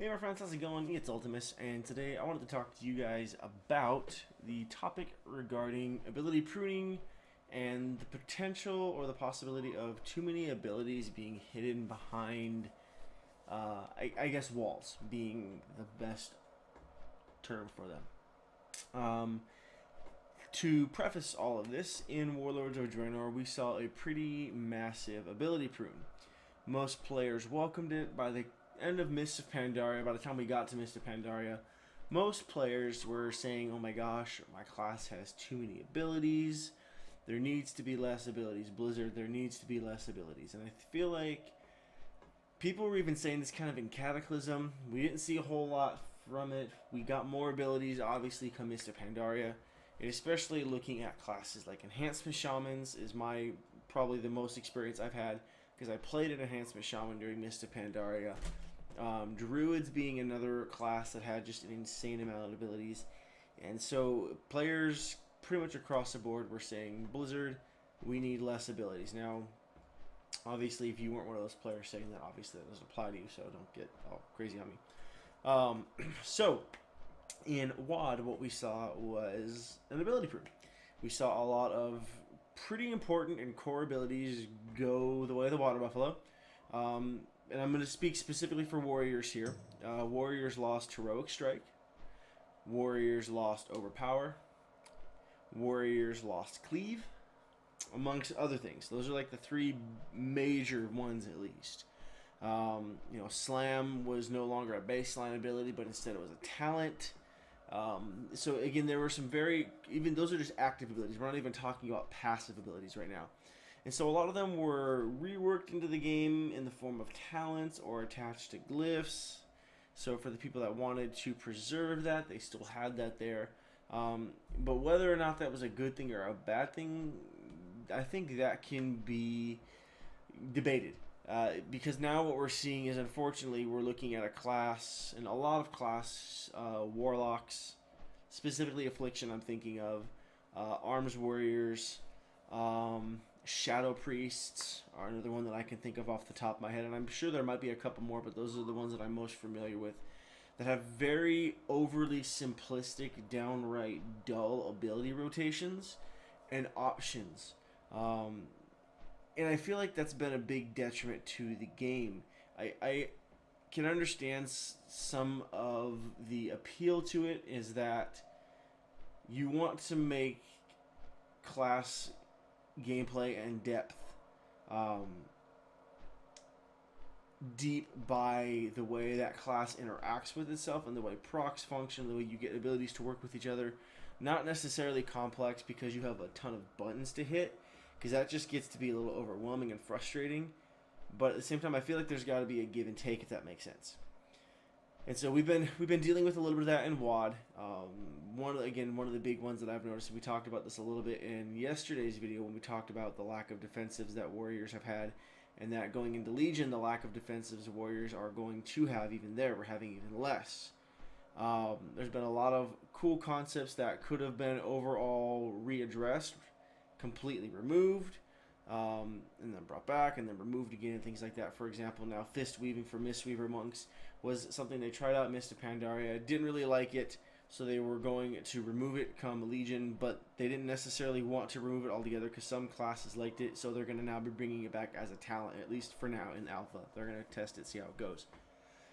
Hey my friends, how's it going? It's Ultimus, and today I wanted to talk to you guys about the topic regarding ability pruning and the potential or the possibility of too many abilities being hidden behind, I guess, walls being the best term for them. To preface all of this, in Warlords of Draenor, we saw a pretty massive ability prune. Most players welcomed it. By the end of Mists of Pandaria, by the time we got to Mists of Pandaria, most players were saying, oh my gosh, my class has too many abilities. There needs to be less abilities. Blizzard, there needs to be less abilities. And I feel like people were even saying this kind of in Cataclysm. We didn't see a whole lot from it. We got more abilities, obviously, come Mists of Pandaria. And especially looking at classes like Enhancement Shamans is probably the most experience I've had, because I played an Enhancement Shaman during Mists of Pandaria. Druids being another class that had just an insane amount of abilities. And so players pretty much across the board were saying, Blizzard, we need less abilities. Now, obviously, if you weren't one of those players saying that, obviously that doesn't apply to you, so don't get all crazy on me. So, in WoD, what we saw was an ability prune. We saw a lot of pretty important and core abilities go the way of the water buffalo. And I'm going to speak specifically for warriors here. Warriors lost Heroic Strike. Warriors lost Overpower. Warriors lost Cleave, amongst other things. Those are like the three major ones at least. Slam was no longer a baseline ability, but instead it was a talent. So again, there were some even those are just active abilities. We're not even talking about passive abilities right now. And so a lot of them were reworked into the game in the form of talents or attached to glyphs. So for the people that wanted to preserve that, they still had that there. But whether or not that was a good thing or a bad thing, I think that can be debated. Because now what we're seeing is, unfortunately, we're looking at a class, and a lot of class, warlocks, specifically Affliction I'm thinking of, arms warriors, shadow priests are another one that I can think of off the top of my head, and I'm sure there might be a couple more, but those are the ones that I'm most familiar with, that have very overly simplistic, downright dull ability rotations and options. And I feel like that's been a big detriment to the game. I can understand some of the appeal to it is that you want to make class gameplay and depth deep by the way that class interacts with itself and the way procs function, the way you get abilities to work with each other. Not necessarily complex because you have a ton of buttons to hit, because that just gets to be a little overwhelming and frustrating. But at the same time, I feel like there's got to be a give and take, if that makes sense. And so we've been dealing with a little bit of that in WoD. One of the big ones that I've noticed, and we talked about this a little bit in yesterday's video when we talked about the lack of defensives that warriors have had, and that going into Legion, the lack of defensives warriors are going to have even there. We're having even less. There's been a lot of cool concepts that could have been overall readdressed, completely removed, and then brought back, and then removed again, and things like that. For example, now fist weaving for Mistweaver monks was something they tried out in Mist of Pandaria, didn't really like it, so they were going to remove it come Legion, but they didn't necessarily want to remove it altogether because some classes liked it, so they're going to now be bringing it back as a talent, at least for now in Alpha. They're going to test it, see how it goes.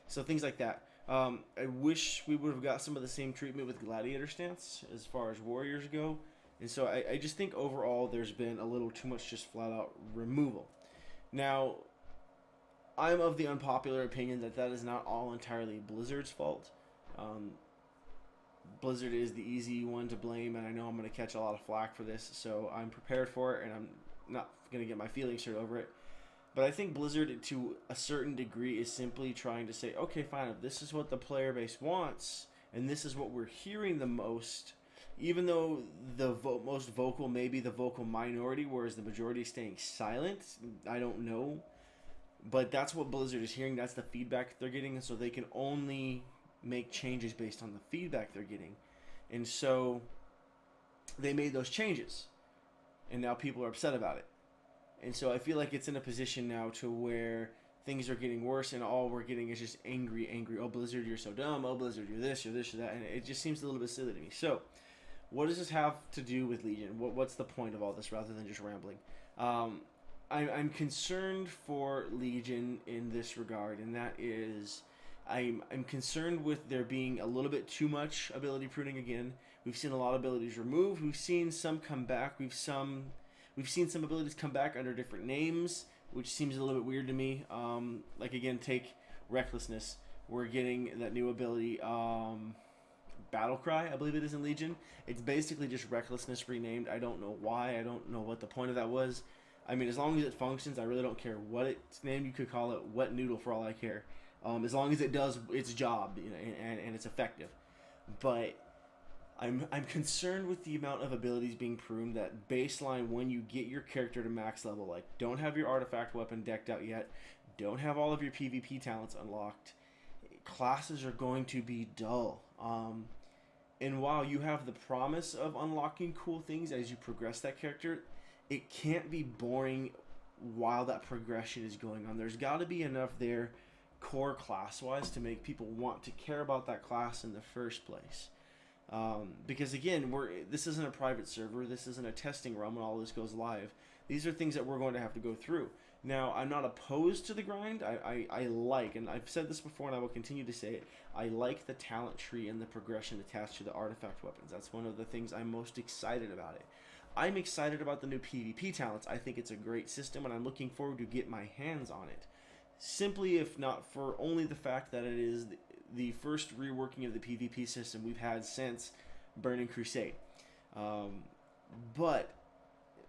So things like that. I wish we would have got some of the same treatment with Gladiator stance as far as warriors go. And so I just think overall there's been a little too much just flat out removal. Now, I'm of the unpopular opinion that that is not all entirely Blizzard's fault. Blizzard is the easy one to blame, and I know I'm going to catch a lot of flack for this, so I'm prepared for it, and I'm not going to get my feelings hurt over it. But I think Blizzard, to a certain degree, is simply trying to say, okay, fine, if this is what the player base wants, and this is what we're hearing the most, even though the most vocal may be the vocal minority, whereas the majority is staying silent, I don't know. But that's what Blizzard is hearing. That's the feedback they're getting, and so they can only make changes based on the feedback they're getting. And so they made those changes, and now people are upset about it. And so I feel like it's in a position now to where things are getting worse, and all we're getting is just angry. Oh, Blizzard, you're so dumb. Oh, Blizzard, you're this, you're that, and it just seems a little bit silly to me. So, what does this have to do with Legion? What's the point of all this, rather than just rambling? I'm concerned for Legion in this regard, and that is, I'm concerned with there being a little bit too much ability pruning again. We've seen a lot of abilities removed. We've seen some come back. We've seen some abilities come back under different names, which seems a little bit weird to me. Like, again, take Recklessness. We're getting that new ability, Battle Cry, I believe it is in Legion. It's basically just Recklessness renamed. I don't know why. I don't know what the point of that was. I mean, as long as it functions, I really don't care what it's named. You could call it Wet Noodle for all I care. As long as it does its job, you know, and it's effective. But I'm concerned with the amount of abilities being pruned. That baseline, when you get your character to max level, like, don't have your artifact weapon decked out yet, don't have all of your PvP talents unlocked, classes are going to be dull. And while you have the promise of unlocking cool things as you progress that character, it can't be boring while that progression is going on. There's got to be enough there core class-wise to make people want to care about that class in the first place. Because again, this isn't a private server, this isn't a testing run when all this goes live. These are things that we're going to have to go through. Now, I'm not opposed to the grind. I like, and I've said this before and I will continue to say it, I like the talent tree and the progression attached to the artifact weapons. That's one of the things I'm most excited about it. I'm excited about the new PvP talents. I think it's a great system, and I'm looking forward to get my hands on it. Simply, if not for only the fact that it is the first reworking of the PvP system we've had since Burning Crusade. But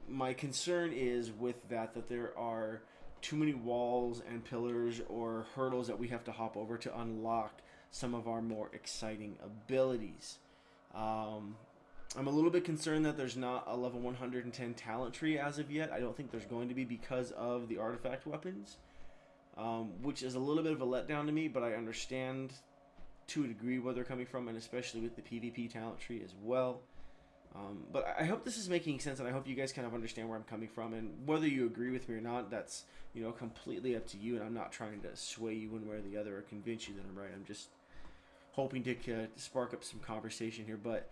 my concern is with that there are too many walls and pillars or hurdles that we have to hop over to unlock some of our more exciting abilities. I'm a little bit concerned that there's not a level 110 talent tree as of yet. I don't think there's going to be because of the artifact weapons, which is a little bit of a letdown to me, but I understand to a degree where they're coming from, and especially with the PvP talent tree as well. But I hope this is making sense, and I hope you guys kind of understand where I'm coming from, and whether you agree with me or not, that's, you know, completely up to you, and I'm not trying to sway you one way or the other or convince you that I'm right. I'm just hoping to spark up some conversation here. But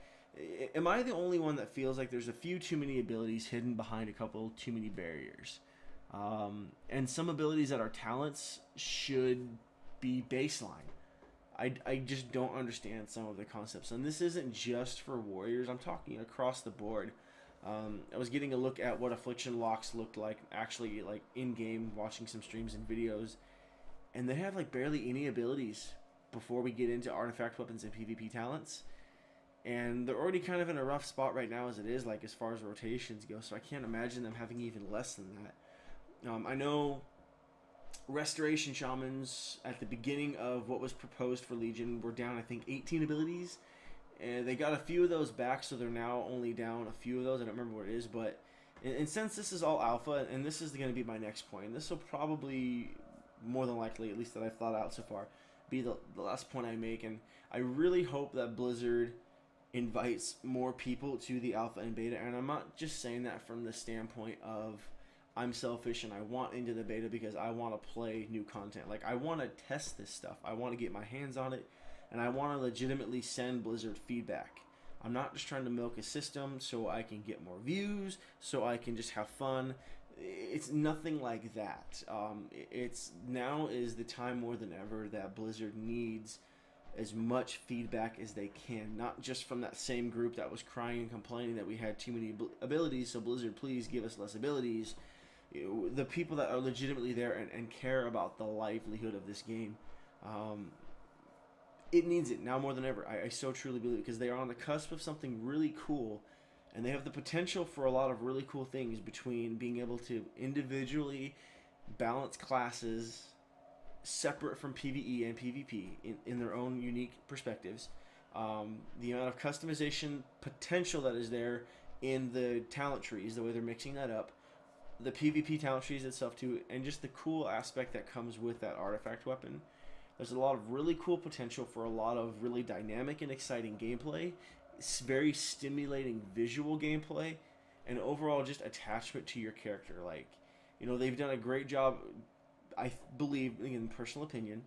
am I the only one that feels like there's a few too many abilities hidden behind a couple too many barriers? And some abilities that are talents should be baseline. I just don't understand some of the concepts. And this isn't just for warriors. I'm talking across the board. I was getting a look at what affliction locks looked like, actually, like in-game, watching some streams and videos. And they have like barely any abilities before we get into artifact weapons and PvP talents. And they're already kind of in a rough spot right now as it is, like as far as rotations go. So I can't imagine them having even less than that. I know Restoration Shamans at the beginning of what was proposed for Legion were down, I think, 18 abilities. And they got a few of those back, so they're now only down a few of those. I don't remember what it is, but and since this is all alpha, and this is going to be my next point, and this will probably, more than likely, at least that I've thought out so far, be the last point I make. And I really hope that Blizzard invites more people to the alpha and beta, and I'm not just saying that from the standpoint of I'm selfish and I want into the beta because I want to play new content. Like, I want to test this stuff. I want to get my hands on it, and I want to legitimately send Blizzard feedback. I'm not just trying to milk a system so I can get more views, so I can just have fun. It's nothing like that. It's now is the time more than ever that Blizzard needs as much feedback as they can, not just from that same group that was crying and complaining that we had too many abilities, so Blizzard, please give us less abilities. The people that are legitimately there and care about the livelihood of this game, it needs it now more than ever. I so truly believe it, because they are on the cusp of something really cool, and they have the potential for a lot of really cool things between being able to individually balance classes separate from PvE and PvP in their own unique perspectives. The amount of customization potential that is there in the talent trees, the way they're mixing that up, the PvP talent trees itself too, and just the cool aspect that comes with that artifact weapon. There's a lot of really cool potential for a lot of really dynamic and exciting gameplay. It's very stimulating visual gameplay, and overall just attachment to your character. Like, you know, they've done a great job. I believe, again, personal opinion,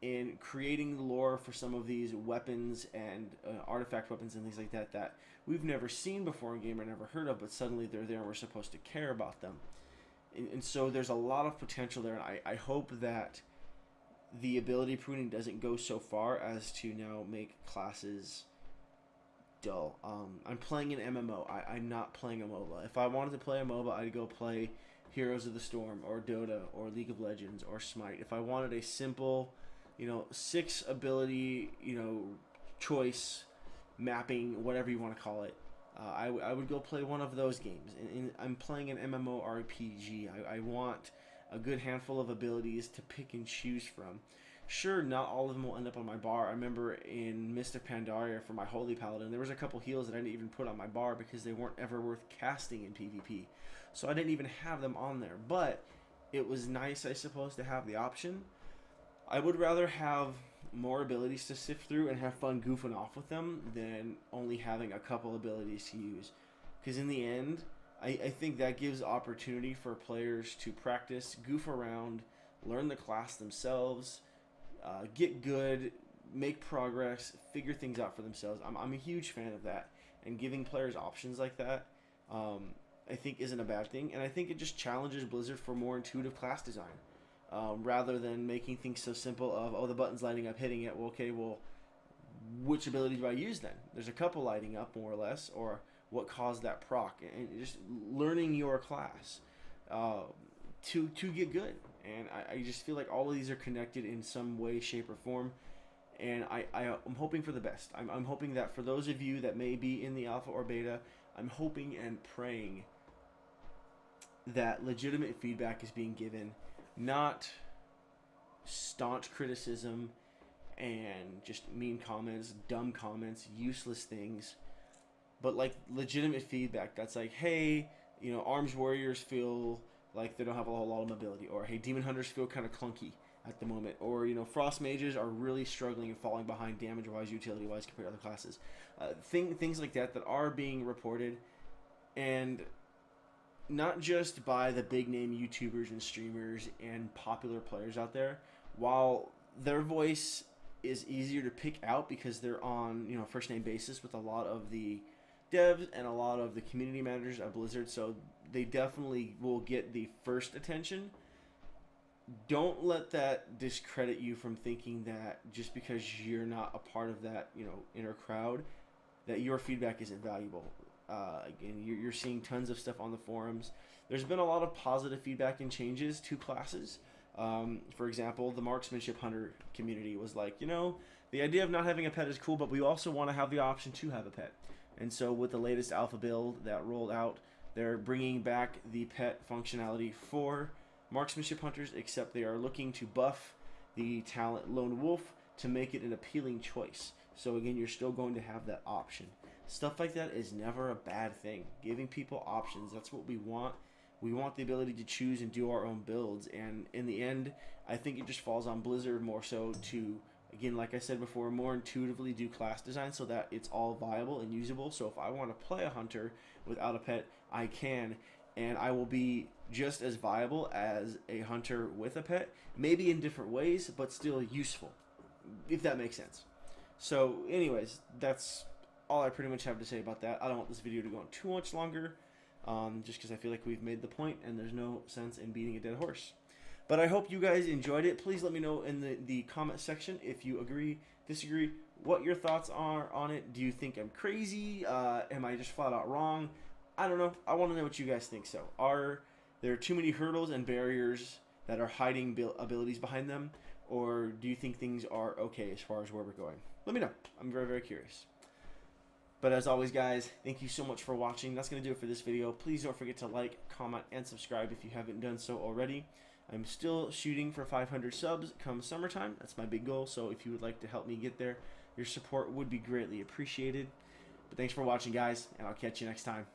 in creating lore for some of these weapons and artifact weapons and things like that that we've never seen before in game or never heard of, but suddenly they're there and we're supposed to care about them. And so there's a lot of potential there, and I hope that the ability pruning doesn't go so far as to now make classes dull. I'm playing an MMO. I'm not playing a MOBA. If I wanted to play a MOBA, I'd go play Heroes of the Storm or Dota or League of Legends or Smite. If I wanted a simple, 6 ability, choice, mapping, whatever you want to call it, I would go play one of those games. And I'm playing an MMORPG. I want a good handful of abilities to pick and choose from. Sure, not all of them will end up on my bar. I remember in Mist of Pandaria for my Holy Paladin, there was a couple heals that I didn't even put on my bar because they weren't ever worth casting in PvP. So I didn't even have them on there. But it was nice, I suppose, to have the option. I would rather have more abilities to sift through and have fun goofing off with them than only having a couple abilities to use. Because in the end, I think that gives opportunity for players to practice, goof around, learn the class themselves, get good, make progress, figure things out for themselves. I'm a huge fan of that, and giving players options like that I think isn't a bad thing, and I think it just challenges Blizzard for more intuitive class design, rather than making things so simple of, oh, the button's lighting up, hitting it, well, okay, well, which ability do I use then? There's a couple lighting up, more or less, or what caused that proc, and just learning your class to get good. And I just feel like all of these are connected in some way, shape, or form. And I'm hoping for the best. I'm hoping that for those of you that may be in the alpha or beta, I'm hoping and praying that legitimate feedback is being given, not staunch criticism and just mean comments, dumb comments, useless things, but like legitimate feedback that's like, hey, arms warriors feel like they don't have a whole lot of mobility, or hey, demon hunters feel kind of clunky at the moment, or frost mages are really struggling and falling behind damage wise, utility wise compared to other classes. Things like that are being reported, and not just by the big name YouTubers and streamers and popular players out there. While their voice is easier to pick out because they're on first name basis with a lot of the devs and a lot of the community managers at Blizzard, so they definitely will get the first attention. Don't let that discredit you from thinking that just because you're not a part of that inner crowd, that your feedback isn't valuable. Again, you're seeing tons of stuff on the forums. There's been a lot of positive feedback and changes to classes. For example, the marksmanship hunter community was like, the idea of not having a pet is cool, but we also want to have the option to have a pet. And so with the latest alpha build that rolled out, they're bringing back the pet functionality for marksmanship hunters, except they are looking to buff the talent Lone Wolf to make it an appealing choice. So again, you're still going to have that option. Stuff like that is never a bad thing. Giving people options, that's what we want. We want the ability to choose and do our own builds. And in the end, I think it just falls on Blizzard more so to, again, like I said before, more intuitively do class design so that it's all viable and usable. So if I want to play a hunter without a pet, I can, and I will be just as viable as a hunter with a pet, maybe in different ways, but still useful, if that makes sense. So anyways, that's all I pretty much have to say about that. I don't want this video to go on too much longer, just because I feel like we've made the point and there's no sense in beating a dead horse. But I hope you guys enjoyed it. Please let me know in the comment section if you agree, disagree, what your thoughts are on it. Do you think I'm crazy? Am I just flat out wrong? I don't know. I want to know what you guys think. So, are there too many hurdles and barriers that are hiding abilities behind them? Or do you think things are okay as far as where we're going? Let me know. I'm very, very curious. But as always, guys, thank you so much for watching. That's going to do it for this video. Please don't forget to like, comment, and subscribe if you haven't done so already. I'm still shooting for 500 subs come summertime. That's my big goal. So if you would like to help me get there, your support would be greatly appreciated. But thanks for watching, guys, and I'll catch you next time.